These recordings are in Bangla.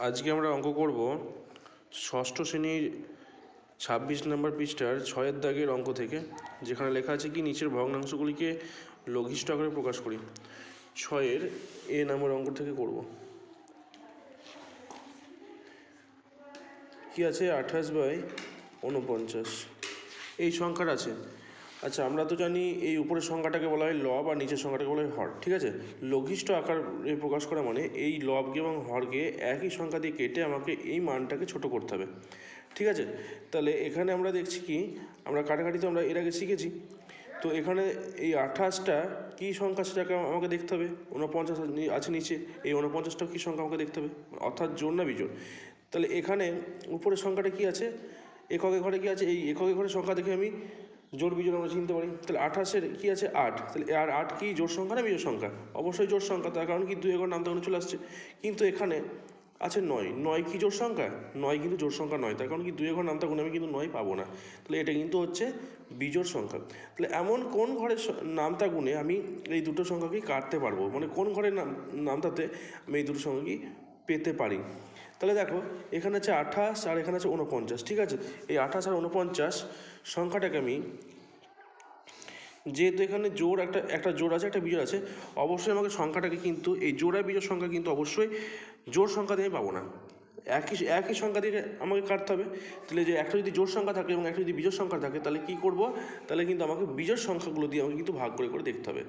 আজকে আমরা অঙ্ক করব ষষ্ঠ শ্রেণীর 26 নম্বর পৃষ্ঠার 6 দাগের অঙ্ক থেকে, যেখানে লেখা আছে কি নিচের ভগ্নাংশগুলিকে লঘিষ্ঠ আকারে প্রকাশ করি। 6 এ নম্বর অঙ্ক থেকে করব। কি আছে? 28/49 এই সংখ্যার আছে। আচ্ছা, আমরা তো জানি এই উপরের সংখ্যাটাকে বলা হয় লব আর নিচের সংখ্যাটাকে বলা হয় হর, ঠিক আছে। লঘিষ্ঠ আকারে প্রকাশ করা মানে এই লবকে এবং হরকে একই সংখ্যা দিয়ে কেটে আমাকে এই মানটাকে ছোট করতে হবে, ঠিক আছে। তাহলে এখানে আমরা দেখছি কি, আমরা কাটাকাটি তো আমরা এর আগে শিখেছি। তো এখানে এই 28টা কী সংখ্যা সেটাকে আমাকে দেখতে হবে। 49 আছে নিচে, এই 49টাও কী সংখ্যা আমাকে দেখতে হবে, অর্থাৎ জোড় না বিজোড়। তাহলে এখানে উপরের সংখ্যাটা কি আছে, এককে ঘরে কি আছে, এই এককে ঘরের সংখ্যা দেখে আমি জোড় বিজোড় আমরা চিনতে পারি। তাহলে 28-এর কী আছে 8, তাহলে আর 8 কি জোড় সংখ্যা না বিজোড় সংখ্যা? অবশ্যই জোড় সংখ্যা, তার কারণ কি 2 এর নাম তখন চলে আসছে। কিন্তু এখানে আছে 9 কি জোড় সংখ্যা? 9 কিন্তু জোড় সংখ্যা নয়, তার কারণ কি 2 এর নামটা গুণে আমি কিন্তু 9 পাবো না। তাহলে এটা কিন্তু হচ্ছে বিজোড় সংখ্যা। তাহলে এমন কোন ঘরের নামটা গুণে আমি এই দুটো সংখ্যাকেই কাটতে পারবো, মানে কোন ঘরের নামটাতে আমি এই দুটো সংখ্যাকেই পেতে পারি। তাহলে দেখো, এখানে আছে 28 আর এখানে আছে 49, ঠিক আছে। এই 28 আর 49 সংখ্যাটাকে আমি, যেহেতু এখানে জোড় একটা জোড় আছে একটা বিজোড় আছে, অবশ্যই আমাকে সংখ্যাটাকে কিন্তু এই জোড় আর বিজোড় সংখ্যা কিন্তু অবশ্যই জোড় সংখ্যা দিয়ে পাবো না, একই সংখ্যা দিয়ে আমাকে কাটতে হবে। তাহলে যে একটা যদি জোড় সংখ্যা থাকে এবং একটা যদি বিজোড় সংখ্যা থাকে, তাহলে কী করব, তাহলে কিন্তু আমাকে বিজোড় সংখ্যাগুলো দিয়ে আমাকে কিন্তু ভাগ করে দেখতে হবে।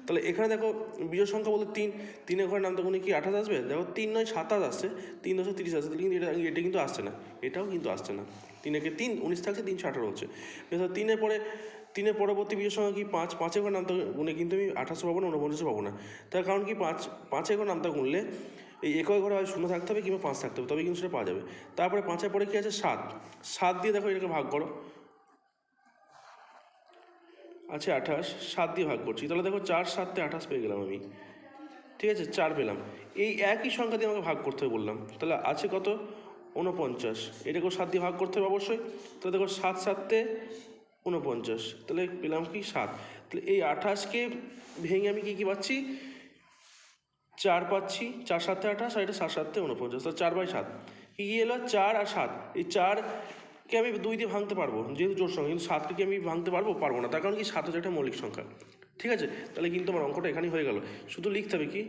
তাহলে এখানে দেখো বিজোড় সংখ্যা বলতে 3 ঘরের নামটা গুণে কি 28 আসবে? দেখো 3 9 27 আসছে, 3 10 30 আসছে, তাহলে কিন্তু এটা কিন্তু আসছে না, এটাও কিন্তু আসছে না। 3 একে 3 19 থাকছে, 3 18 হচ্ছে। 3-এর পরবর্তী বিজোড় সংখ্যা কি 5, 5 ঘরের নামটা গুণে কিন্তু আমি 28 পাবো না, 49 পাবো না। তার কারণ কি 5 ঘরের নামটা গুনলে এই একক ঘরে হয় 0 থাকতে হবে কিংবা 5 থাকতে হবে, তবে কিন্তু সেটা পাওয়া যাবে। তারপরে 5-এর পরে কি আছে 7 দিয়ে দেখো এটাকে ভাগ করো, আছে 28, 7 দিয়ে ভাগ করছি, তাহলে দেখো 4 7 28 পেয়ে গেলাম আমি, ঠিক আছে, 4 পেলাম। এই একই সংখ্যা দিয়ে আমাকে ভাগ করতে হবে বললাম, তাহলে আছে কত 49, এটাকেও 7 দিয়ে ভাগ করতে হবে অবশ্যই। তাহলে দেখো 7 7 49, তাহলে পেলাম কি 7। তাহলে এই 28কে ভেঙে আমি কী পাচ্ছি, 4 পাচ্ছি, 4 7 28 আর এটা 7 7 49, তো 4/7 কী এলো 4 আর 7। এই 4কে আমি 2 দিয়ে ভাঙতে পারবো যেহেতু জোড় সংখ্যা, কিন্তু 7কে কি আমি ভাঙতে পারবো না, তার কারণ কি 7 হচ্ছে একটা মৌলিক সংখ্যা, ঠিক আছে। তাহলে কিন্তু আমার অঙ্কটা এখানেই হয়ে গেল। শুধু লিখতে হবে কি,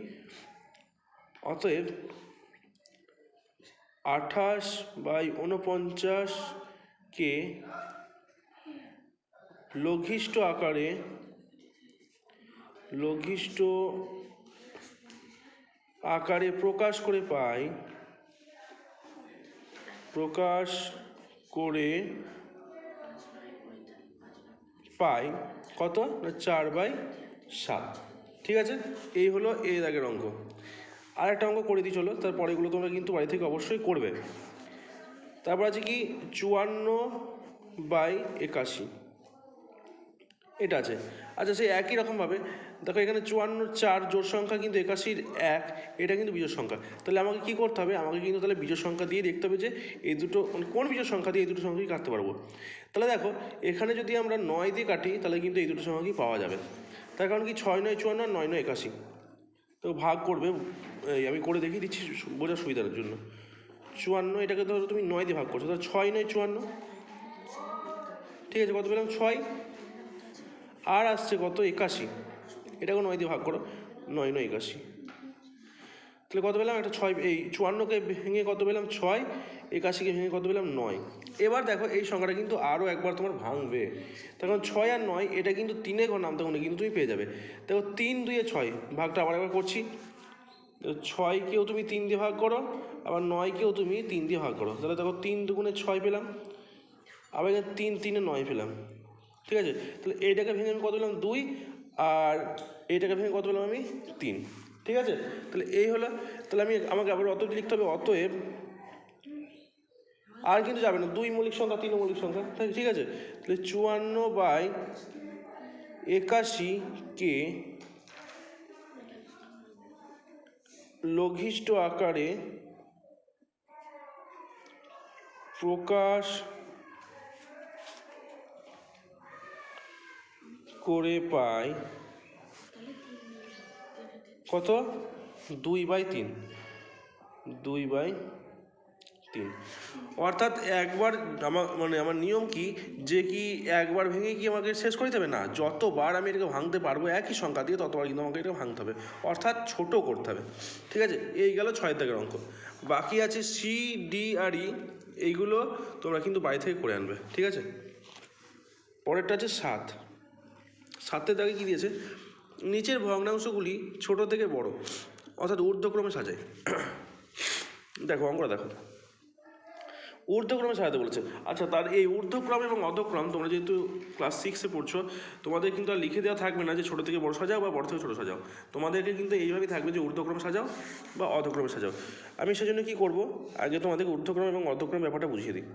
অতএব 28/49কে লঘিষ্ঠ আকারে প্রকাশ করে পাই কত না 4/7, ঠিক আছে। এই হলো এই দাগের অঙ্ক। আর একটা অঙ্ক করে দিই চলো, তারপরে এগুলো তোমরা কিন্তু বাড়ি থেকে অবশ্যই করবে। তারপর আছে কি 54/81, এটা আছে। আচ্ছা, সেই একই রকমভাবে দেখো এখানে 54 জোড় সংখ্যা, কিন্তু 81 1 এটা কিন্তু বিজোড় সংখ্যা। তাহলে আমাকে কী করতে হবে, আমাকে কিন্তু তাহলে বিজোড় সংখ্যা দিয়ে দেখতে হবে যে এই দুটো কোন বিজোড় সংখ্যা দিয়ে এই দুটো সংখ্যাকে কাটতে পারবো। তাহলে দেখো এখানে যদি আমরা 9 দিয়ে কাটি, তাহলে কিন্তু এই দুটো সংখ্যাকেই পাওয়া যাবে। তার কারণ কি 6 9 54 9 9 81, তো ভাগ করবে, আমি করে দেখিয়ে দিচ্ছি বোঝার সুবিধার জন্য। 54, এটাকে ধরো তুমি 9 দিয়ে ভাগ করছো, তাহলে 6 9 54, ঠিক আছে, কত পেলাম 6। আর আসছে কত 81, এটাকে 9 দিয়ে ভাগ করো, 9 9 81, তাহলে কত পেলাম একটা 6। এই 54কে ভেঙে কত পেলাম 6, 81কে ভেঙে কত পেলাম 9। এবার দেখো এই সংখ্যাটা কিন্তু আরও একবার তোমার ভাঙবে, তখন 6 আর 9 এটা কিন্তু 3 ঘর নামতে গুণে কিন্তু তুমি পেয়ে যাবে। দেখো 3 2 6, ভাগটা আবার একবার করছি, 6কেও তুমি 3 দিয়ে ভাগ করো, আবার 9কেও তুমি 3 দিয়ে ভাগ করো, তাহলে দেখো 3 2 6 পেলাম, আবার 3 3 9 পেলাম, ঠিক আছে। তাহলে এইটাকে ভেঙে আমি কত পেলাম 2, আর এইটাকে ভেঙে কত পেলাম আমি 3, ঠিক আছে। তাহলে এই হলো, তাহলে আমাকে আবার অতএব লিখতে হবে, অতএব আর কিন্তু যাবে না, 2 মৌলিক সংখ্যা 3 মৌলিক সংখ্যা, ঠিক আছে। তাহলে 54/81কে লঘিষ্ঠ আকারে প্রকাশ করে পাই কত 2/3, 2/3, 3। অর্থাৎ একবার আমার নিয়ম কি যে কি একবার ভেঙে কি আমাকে শেষ করে দেবে না, যতবার আমি এটাকে ভাঙতে পারবো একই সংখ্যা দিয়ে ততবার কিন্তু আমাকে এটা ভাঙতে হবে, অর্থাৎ ছোট করতে হবে। ঠিক আছে, এই গেল 6 দাগের অঙ্ক। বাকি আছে সি, ডি আর ই, এইগুলো তোমরা কিন্তু বাড়ি থেকে করে আনবে। ঠিক আছে, পরেরটা আছে 7। 7 দাগে কি দিয়েছে, নিচের ভগ্নাংশগুলি ছোট থেকে বড় অর্থাৎ ঊর্ধ্বক্রমে সাজায়। দেখো অঙ্কটা দেখো, ঊর্ধ্বক্রমে সাজাতে বলেছে। আচ্ছা, তার এই ঊর্ধ্বক্রম এবং অধক্রম তোমরা যেহেতু ক্লাস 6-এ পড়ছো, তোমাদের কিন্তু আর লিখে দেওয়া থাকবে না যে ছোটো থেকে বড় সাজাও বা বড় থেকে ছোটো সাজাও, তোমাদেরকে কিন্তু এইভাবেই থাকবে যে ঊর্ধ্বক্রমে সাজাও বা অধক্রমে সাজাও। আমি সেজন্য কী করব, আগে তোমাদেরকে ঊর্ধ্বক্রম এবং অধক্রম ব্যাপারটা বুঝিয়ে দিই।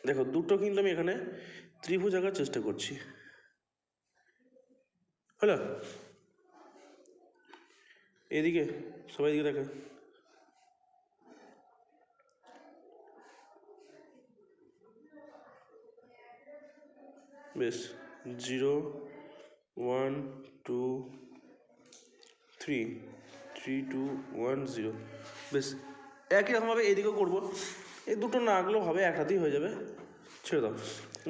দেখো দুটো কিন্তু আমি এখানে ত্রিভুজ আঁকার চেষ্টা করছি, হলো? এদিকে সবাই দিকে দেখে, বেশ 0 1 2 3 3 2 1 0, বেশ একই রকমভাবে এদিকেও করবো। এই দুটো না আঁকলেও হবে, একটাতেই হয়ে যাবে, ছেড়ে দাও।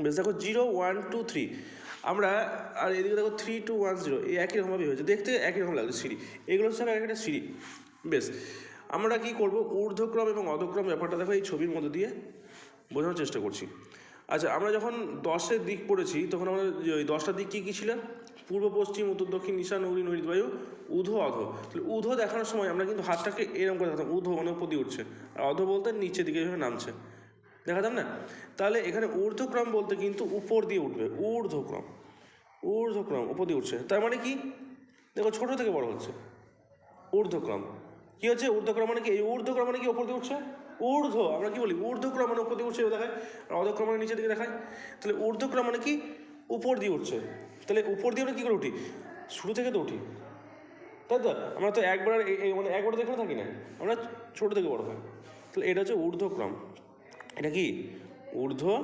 বেশ দেখো 0 1 2 3, আমরা আর এদিকে দেখো 3 2 1 0, এই একই রকমভাবেই হয়েছে, দেখতে একই রকম লাগছে সিঁড়ি, এগুলো হচ্ছে একটা সিঁড়ি। বেশ, আমরা কি করব, ঊর্ধ্বক্রম এবং অধক্রম ব্যাপারটা দেখো এই ছবির মধ্যে দিয়ে বোঝানোর চেষ্টা করছি। আচ্ছা, আমরা যখন 10-এর দিক পড়েছি তখন আমাদের ওই 10টার দিক কী কী ছিল, পূর্ব পশ্চিম উত্তর দক্ষিণ ঈশান অগ্নি নৈঋত বায়ু উধো অধো। তাহলে উধো দেখানোর সময় আমরা কিন্তু হাতটাকে এরকম করে দেখাতাম, উধো মানে উপর দিয়ে উঠছে, আর অধো বলতে নিচের দিকে এভাবে নামছে, দেখাতাম না? তাহলে এখানে ঊর্ধ্বক্রম বলতে কিন্তু উপর দিয়ে উঠবে, ঊর্ধ্বক্রম, ঊর্ধ্বক্রম উপর দিয়ে উঠছে, তার মানে কি দেখো ছোটো থেকে বড় হচ্ছে, ঊর্ধ্বক্রম। কী হচ্ছে ঊর্ধ্বক্রম মানে কি, এই ঊর্ধ্বক্রম মানে কি ওপর দিয়ে উঠছে, ঊর্ধ্ব আমরা কি বলি, ঊর্ধ্বক্রম মানে উপর দিয়ে উঠছে দেখায়, আর অধক্রম মানে নিচের দিকে দেখায়। তাহলে ঊর্ধ্বক্রম মানে কি উপর দিয়ে উঠছে, তাহলে উপর দিয়ে আমরা কী করে উঠি, শুরু থেকে তো উঠি, তাই তো? আমরা তো একবার মানে একবার তো এখানে থাকি না, আমরা ছোটো থেকে বড় হয়। তাহলে এটা হচ্ছে ঊর্ধ্বক্রম, এটা কি ঊর্ধ্বক্রম,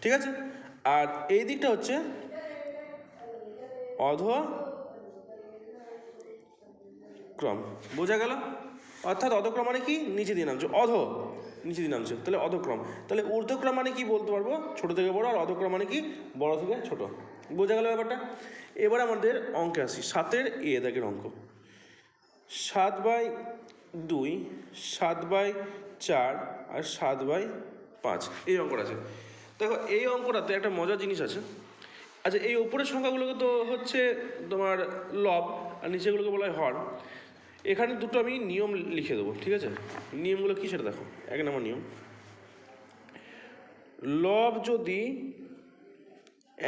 ঠিক আছে? আর এই দিকটা হচ্ছে অধক্রম, বোঝা গেল? অর্থাৎ অধক্রম মানে কি নিচে দিয়ে নামছে, নিচে দিয়ে নামছে, তাহলে অধক্রম। তাহলে ঊর্ধ্বক্রম মানে কি বলতে পারবো, ছোটো থেকে বড়, আর অধক্রম মানে কি বড় থেকে ছোট, বোঝা গেল ব্যাপারটা? এবার আমাদের অঙ্কে আসি, 7-এর এ দাগের অঙ্ক। 7/2, 7/4 আর 7/5, এই অঙ্কটা আছে। দেখো এই অঙ্কটাতে একটা মজার জিনিস আছে। আচ্ছা, এই ওপরের সংখ্যাগুলোকে তো হচ্ছে তোমার লব, আর নিচেগুলোকে বলা হয় হর। এখানে দুটো আমি নিয়ম লিখে দেবো, ঠিক আছে? নিয়মগুলো কী সেটা দেখো। 1 নম্বর নিয়ম, লব যদি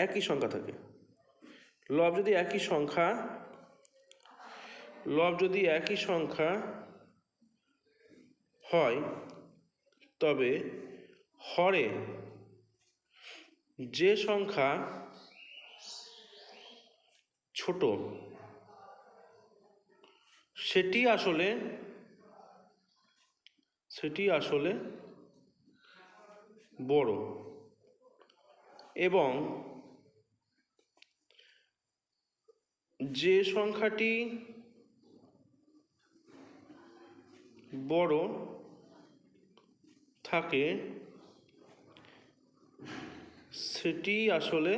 একই সংখ্যা থাকে, লব যদি একই সংখ্যা হয়, তবে হরে যে সংখ্যা ছোট সেটি আসলে বড়, এবং যে সংখ্যাটি বড় থাকে সেটি আসলে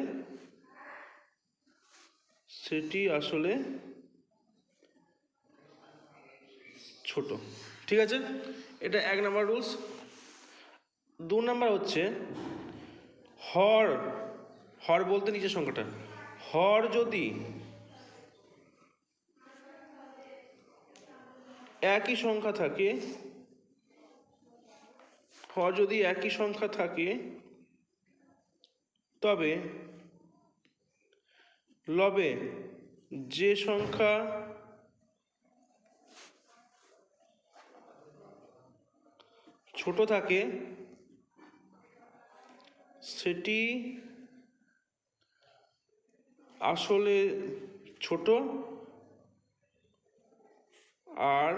ছোট, ঠিক আছে? এটা 1 নম্বর রুলস। 2 নম্বর হচ্ছে হর বলতে নিচের সংখ্যাটা, হর যদি একই সংখ্যা থাকে, তবে লবে যে সংখ্যা ছোট থাকে সেটি আসলে ছোট, আর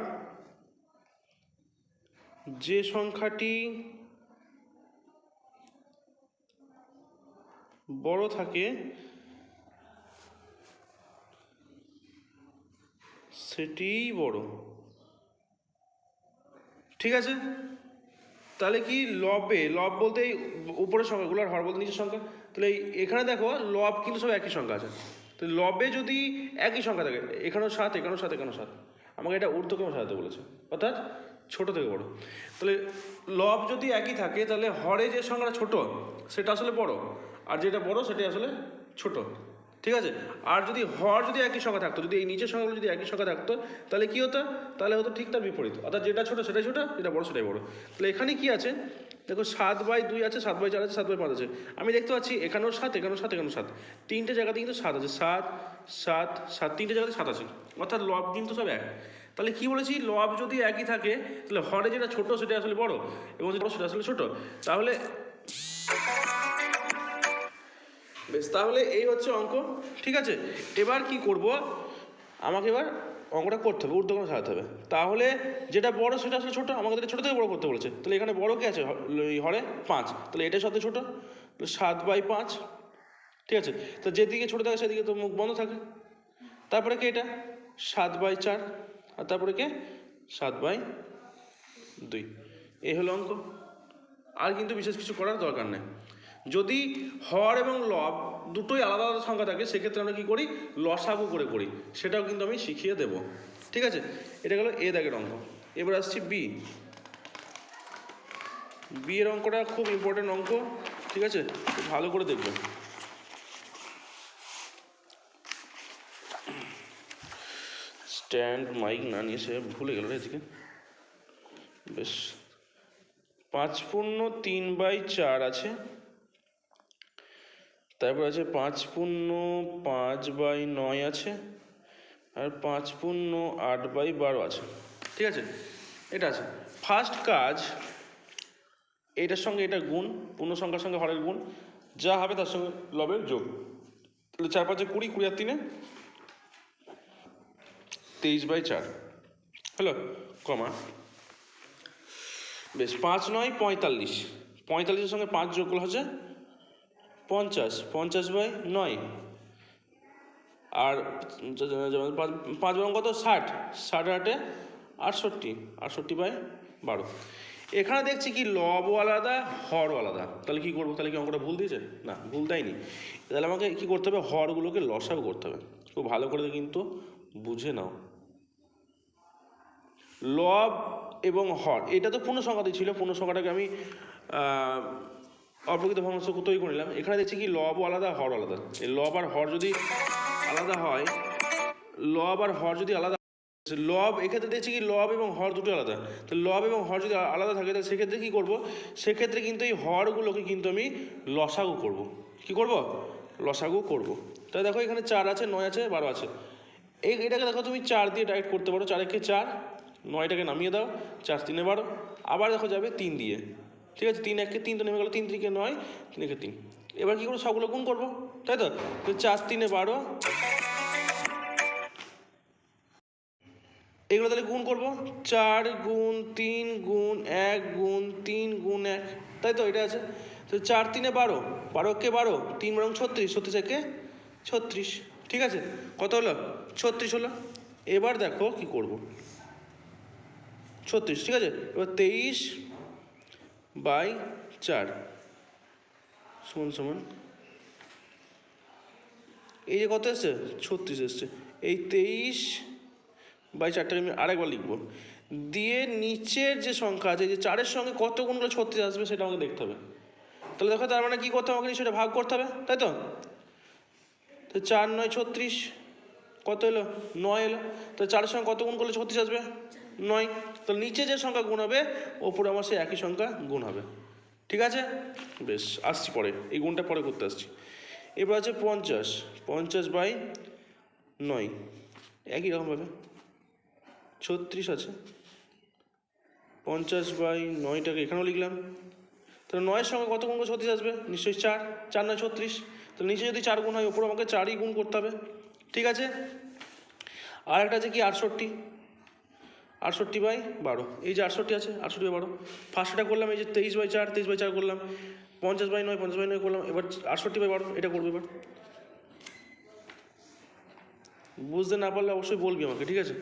যে সংখ্যাটি বড় থাকে সেটিই বড়। ঠিক আছে, তাহলে কি লবে, লব বলতে এই উপরের সংখ্যাগুলো আর হর বলতে নিচের সংখ্যা। তাহলে এখানে দেখো লব কিন্তু সব একই সংখ্যা আছে। তো লবে যদি একই সংখ্যা থাকে, এখানেও 7, এখানেও 7, এখানেও 7, আমাকে এটা ঊর্ধ্বক্রমে সাজাতে বলেছে, অর্থাৎ ছোট থেকে বড়। তাহলে লব যদি একই থাকে তাহলে হরে যে সংখ্যাটা ছোট সেটা আসলে বড়, আর যেটা বড় সেটাই আসলে ছোট। ঠিক আছে, আর যদি হর যদি একই সংখ্যা থাকতো, যদি এই নিচের সংখ্যাগুলো যদি একই সংখ্যা থাকতো, তাহলে কি হতো, তাহলে হতো ঠিক তার বিপরীত, অর্থাৎ যেটা ছোট সেটাই ছোট, যেটা বড় সেটাই বড়। তাহলে এখানে কি আছে দেখো, 7/2 আছে, 7/4 আছে, 7/5 আছে। আমি দেখতে পাচ্ছি এখানেও 7, এখানেও 7, এখানেও 7, তিনটে জায়গাতে কিন্তু 7 আছে, 7, 7, 7, তিনটে জায়গাতে 7 আছে, অর্থাৎ লব কিন্তু সব এক। তাহলে কি বলেছি, লব যদি একই থাকে তাহলে হরে যেটা ছোট সেটা আসলে বড়, এবং যেটা বড় সেটা আসলে ছোট। তাহলে বেশ, তাহলে এই হচ্ছে অঙ্ক। ঠিক আছে, এবার কি করব, আমাকে এবার অঙ্কটা করতে হবে, ঊর্ধ্বক্রমে সাজাতে হবে। তাহলে যেটা বড় সেটা আসলে ছোটো, আমাকে ছোটো থেকে বড় করতে বলেছে। তাহলে এখানে বড় কি আছে, হরে 5, তাহলে এটাই সবথেকে ছোটো, 7/5। ঠিক আছে, তো যেদিকে ছোটো থাকে সেদিকে তো মুখ বন্ধ থাকে। তারপরে কি এটা 7/4, আর তারপরে কে 7/2। এই হলো অঙ্ক, আর কিন্তু বিশেষ কিছু করার দরকার নেই। যদি হর এবং লব দুটোই আলাদা আলাদা সংখ্যা থাকে, সেক্ষেত্রে আমরা কী করি, লসাগু করে করি, সেটাও কিন্তু আমি শিখিয়ে দেব। ঠিক আছে, এটা গেল এ দাগের অঙ্ক। এবার আসছি বি। বি এর অঙ্কটা খুব ইম্পর্টেন্ট অঙ্ক। ঠিক আছে, খুব ভালো করে দেখবেন। স্ট্যান্ড মাইক না নিয়ে সে ভুলে গেল রে এদিকে। বেশ, 5/3/4 আছে, তারপর আছে 5/5/9 আছে, আর 5/8/12 আছে। ঠিক আছে, এটা আছে। ফার্স্ট কাজ, এটার সঙ্গে এটা গুণ, পূর্ণ সংখ্যার সঙ্গে হরের গুণ, যা হবে তার সঙ্গে লবের যোগ। তাহলে 4×5 = 20, 20 আর 3 23/4 হলো, কমা। বেশ, 5×9 = 45, 45-এর সঙ্গে 5 যোগ করলে হচ্ছে 50, 50/9, আর 5 কত 60, 60 8 68, 68/12। এখানে দেখছি কি লবও আলাদা হরও আলাদা, তাহলে কি করবো, তাহলে কি অঙ্কটা ভুল দিয়েছে, না ভুল দেয়নি। তাহলে আমাকে কি করতে হবে, হরগুলোকে লসাগু করতে হবে। খুব ভালো করে কিন্তু বুঝে নাও, লব এবং হর এটা তো পূর্ণ সংখ্যাতেই ছিল, পূর্ণ সংখ্যাটাকে আমি অপ্রকৃত ভগ্নাংশ তৈরি করে নিলাম। এখানে দেখছি কি লবও আলাদা হর আলাদা। এই লব আর হর যদি আলাদা হয়, লব আর হর যদি আলাদা, লব এক্ষেত্রে দেখছি কি লব এবং হর দুটো আলাদা। তো লব এবং হর যদি আলাদা থাকে তাহলে সেক্ষেত্রে কী করবো, সেক্ষেত্রে কিন্তু এই হরগুলোকে কিন্তু আমি লসাগু করব। কি করব, লসাগু করব। তাহলে দেখো এখানে 4 আছে, 9 আছে, 12 আছে। এটাকে দেখো তুমি 4 দিয়ে ডাইরেক্ট করতে পারো, 4×1 = 4, 9টাকে নামিয়ে দাও, 4×3 = 12, আবার দেখো যাবে 3 দিয়ে। ঠিক আছে, 3×1 = 3 তো নেমে গেলো, 3×3 = 9, 3×1 = 3। এবার কী করবো, সবগুলো গুণ করবো, তাই তো। 4×3 = 12, এগুলো তাহলে গুণ করবো, 4 গুণ 3 গুণ 1 গুণ 3 গুণ 1, তাই তো, এটা আছে। তো 4×3 = 12, 12×1 = 12, 3 × 36, 36×1 = 36। ঠিক আছে, কত হলো, 36 হলো। এবার দেখো কি করব, 36, ঠিক আছে। এবার 23/4 সমান এই যে কত এসছে, 36 এসছে। এই 23/4টাকে আমি আরেকবার লিখবো, দিয়ে নিচের যে সংখ্যা আছে, যে 4-এর সঙ্গে কত গুণ করে 36 আসবে সেটা আমাকে দেখতে হবে। তাহলে দেখো, তার মানে কী করতে হবে, আমাকে সেটা ভাগ করতে হবে, তাই তো। 4×9 = 36, কত এলো, 9 এলো। তো 4-এর সঙ্গে কত গুণ করলে 36 আসবে, 9। তো নিচে যে সংখ্যা গুণ হবে ওপরে আমার সেই একই সংখ্যা গুণ হবে। ঠিক আছে, বেশ, আসছি পরে, এই গুণটা পরে করতে আসছি। এবার আছে 50, 50/9, একই রকমভাবে 36 আছে, 50/9টাকে এখানেও লিখলাম। তাহলে 9-এর সঙ্গে কত গুণ করে 36 আসবে, নিশ্চয়ই 4, 4×9 = 36। তো নিচে যদি 4 গুণ হয়, ওপরে আমাকে 4ই গুণ করতে হবে। ঠিক আছে, আর একটা আছে কি 68, 68/12, এই যে 68 আছে, 68/12, ফার্স্টটা করলাম, এই যে 23/4, 23/4 করলাম, 50/9, 50/9 করলাম, এবার 68/12 এটা করবো। এবার বুঝতে না পারলে অবশ্যই বলবি আমাকে, ঠিক আছে?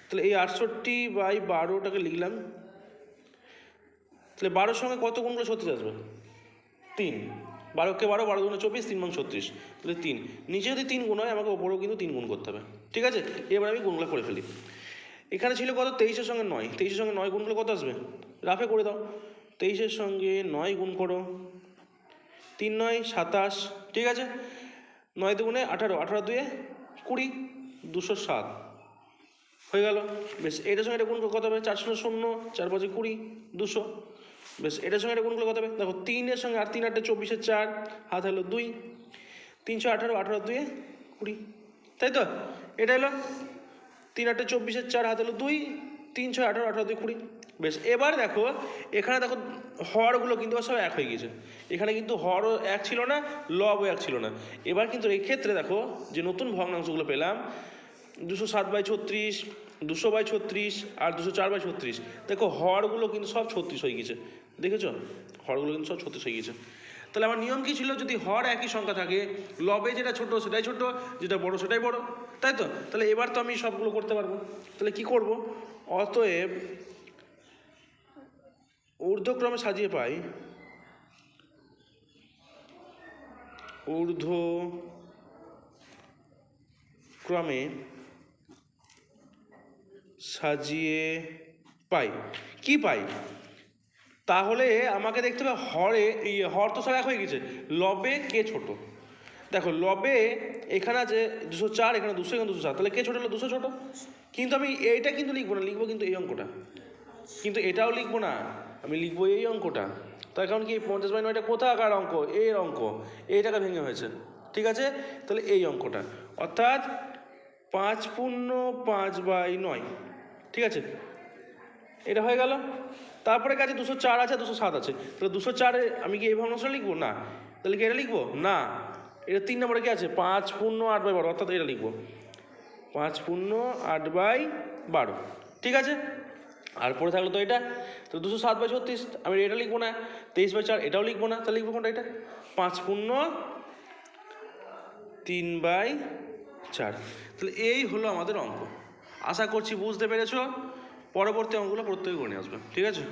তাহলে এই 68/12টাকে লিখলাম। তাহলে 12-র সঙ্গে কত গুণ করলে 36 আসবে? 3। 12কে 12, 12 গুণে 24, 3 ভাঙ 36, তাহলে 3। নিচে যদি 3 গুণ হয় আমাকে ওপরেও কিন্তু 3 গুণ করতে হবে, ঠিক আছে? এবার আমি গুণগুলো করে ফেলি। এখানে ছিল কত? 23-এর সঙ্গে 9, 23-এর সঙ্গে 9 গুণ করলে কত আসবে? রাফে করে দাও। 23-এর সঙ্গে 9 গুণ করো, 3 9 27, ঠিক আছে? 9 দুগুণে 18, 18 2 20, 207 হয়ে গেল। বেশ, এটার সঙ্গে এটা গুণ করলে কত হবে? 4 0 0, 4 5 20, 200। বেশ, এটার সঙ্গে এটা গুণ করলে কত হবে? দেখো 3-এর সঙ্গে 8 3 8 24, 4 হাত হলো 2, 318, 18 2 20, তাই তো? এটা হলো 3 8 24, 4 হাত হলো 2, 3 6 18, 18 2 20। বেশ, এবার দেখো এখানে দেখো হরগুলো কিন্তু সব এক হয়ে গিয়েছে। এখানে কিন্তু হরও এক ছিল না, লবও এক ছিল না। এবার কিন্তু এই ক্ষেত্রে দেখো যে নতুন ভগ্নাংশগুলো পেলাম, 207/36, 200/36 আর 204/36, দেখো হরগুলো কিন্তু সব 36 হয়ে গেছে। দেখেছো? হরগুলো কিন্তু সব 36 হয়ে গেছে। তাহলে আমার নিয়ম কি ছিল? যদি হর একই সংখ্যা থাকে, লবে যেটা ছোট সেটাই ছোট, যেটা বড় সেটাই বড়, তাই তো? তাহলে এবার তো আমি সবগুলো করতে পারবো। তাহলে কি করব? অতএব ঊর্ধ্বক্রমে সাজিয়ে পাই, ঊর্ধ্বক্রমে সাজিয়ে পাই। কি পাই? তাহলে আমাকে দেখতে হবে হরে, হর তো সব এক হয়ে গেছে, লবে কে ছোট। দেখো লবে এখানে আছে 204, এখানে 200, এখানে 207, তাহলে কে ছোট হলো? 200 ছোট। কিন্তু আমি এইটা কিন্তু লিখবো না, লিখবো কিন্তু এই অঙ্কটা, কিন্তু এটাও লিখবো না, আমি লিখবো এই অঙ্কটা। তার কারণ কি? 50/9টা কোথাকার অঙ্ক? এর অঙ্ক, এই টাকা ভেঙে হয়েছে, ঠিক আছে? তাহলে এই অঙ্কটা, অর্থাৎ 5×5/9, ঠিক আছে? এটা হয়ে গেল। তারপরে কাছে 204 আছে, 207 আছে, তাহলে 204-এ আমি কি এই ভগ্নাংশটা লিখবো? না। তাহলে কি এটা লিখবো? না। এটা 3 নম্বরে কি আছে? 5×8/12, অর্থাৎ এটা লিখবো 5×8/12, ঠিক আছে? আর পরে থাকলো তো এটা, তো 207/36, আমি এটা লিখবো না। 23/4 এটাও লিখবো না, তাহলে লিখবো কোনটা? এটা 5×3/4। তাহলে এই হলো আমাদের অঙ্ক। আশা করছি বুঝতে পেরেছো। পরবর্তী অঙ্কগুলো প্রত্যেকে করে নিয়ে আসবে, ঠিক আছে?